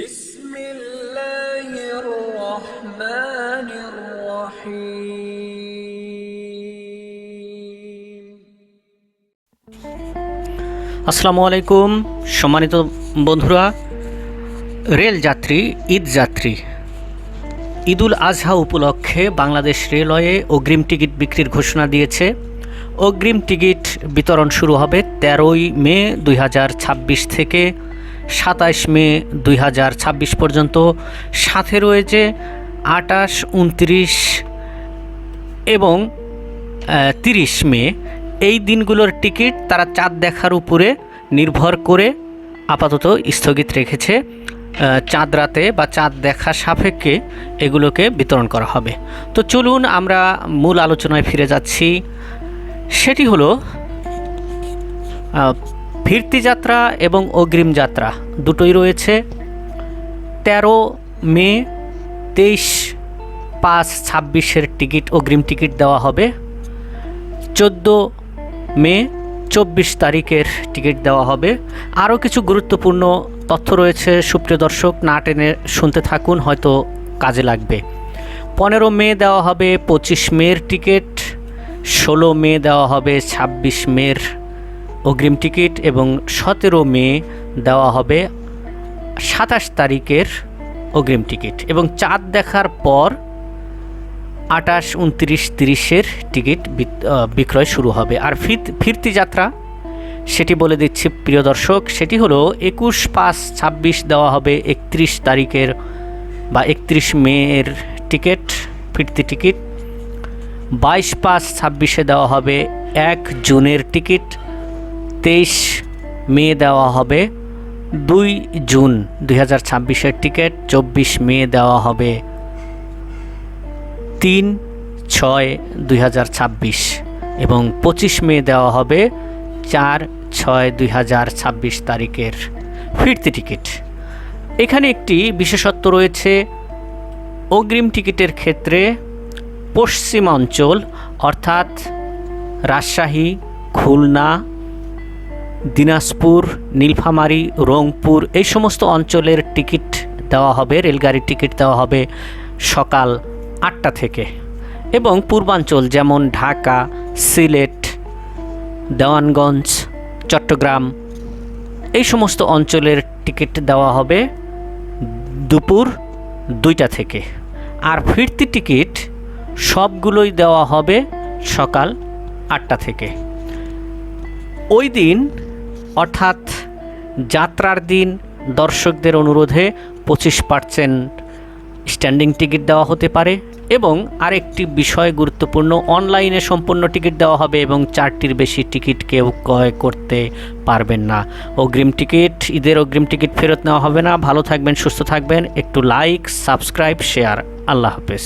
بسم الله الرحمن الرحيم আসসালামু আলাইকুম সম্মানিত বন্ধুরা। রেল যাত্রী, ঈদ যাত্রী, ঈদুল আজহা উপলক্ষে বাংলাদেশ রেলওয়ে অগ্রিম টিকিট বিক্রির ঘোষণা দিয়েছে। অগ্রিম টিকিট বিতরণ শুরু হবে 13ই মে 2026 থেকে 27 মে 2026 পর্যন্ত। সাথে রয়েছে 28, 29 এবং 30 মে। এই দিনগুলোর টিকিট তারা চাঁদ দেখার উপরে নির্ভর করে আপাতত স্থগিত রেখেছে। চাঁদ রাতে বা চাঁদ দেখা সাপেক্ষে এগুলোকে বিতরণ করা হবে। তো চলুন আমরা মূল আলোচনায় ফিরে যাচ্ছি। সেটি হলো ফিরতি যাত্রা এবং অগ্রিম যাত্রা দুটোই রয়েছে। 13 মে 23/5/26 টিকিট অগ্রিম টিকিট দেওয়া হবে। 14 মে 24 তারিখের টিকিট দেওয়া হবে। আরও কিছু গুরুত্বপূর্ণ তথ্য রয়েছে, সুপ্রিয় দর্শক না টেনে শুনতে থাকুন, হয়তো কাজে লাগবে। 15 মে দেওয়া হবে 25 মের টিকিট, 16 মে দেওয়া হবে 26 মের অগ্রিম টিকিট এবং 17 মে দেওয়া হবে 27 তারিখের অগ্রিম টিকিট এবং চাঁদ দেখার পর 28, 29, 30-এর টিকিট বিক্রয় শুরু হবে। আর ফিরতি যাত্রা সেটি বলে দিচ্ছি প্রিয় দর্শক, সেটি হলো 21/5/26 দেওয়া হবে 31 তারিখের বা 31 মের টিকিট, ফিরতি টিকিট। 22/5/26 দেওয়া হবে 1 জুনের টিকিট। 23 মে দেওয়া হবে 2 জুন 2026-এর টিকিট। 24 মে দেওয়া হবে 3/6/2026 এবং 25 মে দেওয়া হবে 4/6/2026 তারিখের ফিরতি টিকিট। এখানে একটি বিশেষত্ব রয়েছে অগ্রিম টিকিটের ক্ষেত্রে। পশ্চিমাঞ্চল অর্থাৎ রাজশাহী, খুলনা, দিনাজপুর, নীলফামারী, রংপুর এই সমস্ত অঞ্চলের টিকিট দেওয়া হবে, রেলগাড়ির টিকিট দেওয়া হবে সকাল 8টা থেকে। এবং পূর্বাঞ্চল যেমন ঢাকা, সিলেট, দেওয়ানগঞ্জ, চট্টগ্রাম এই সমস্ত অঞ্চলের টিকিট দেওয়া হবে দুপুর 2টা থেকে। আর ফিরতি টিকিট সবগুলোই দেওয়া হবে সকাল 8টা থেকে। ওই দিন অর্থাৎ যাত্রার দিন দর্শকদের অনুরোধে 25% স্ট্যান্ডিং টিকিট দেওয়া হতে পারে এবং আরেকটি বিষয় গুরুত্বপূর্ণ, অনলাইনে সম্পূর্ণ টিকিট দেওয়া হবে এবং 4টির বেশি টিকিট কেউ ক্রয় করতে পারবেন না। অগ্রিম টিকিট, ঈদের অগ্রিম টিকিট ফেরত নেওয়া হবে না। ভালো থাকবেন, সুস্থ থাকবেন। একটু লাইক, সাবস্ক্রাইব, শেয়ার। আল্লাহ হাফেজ।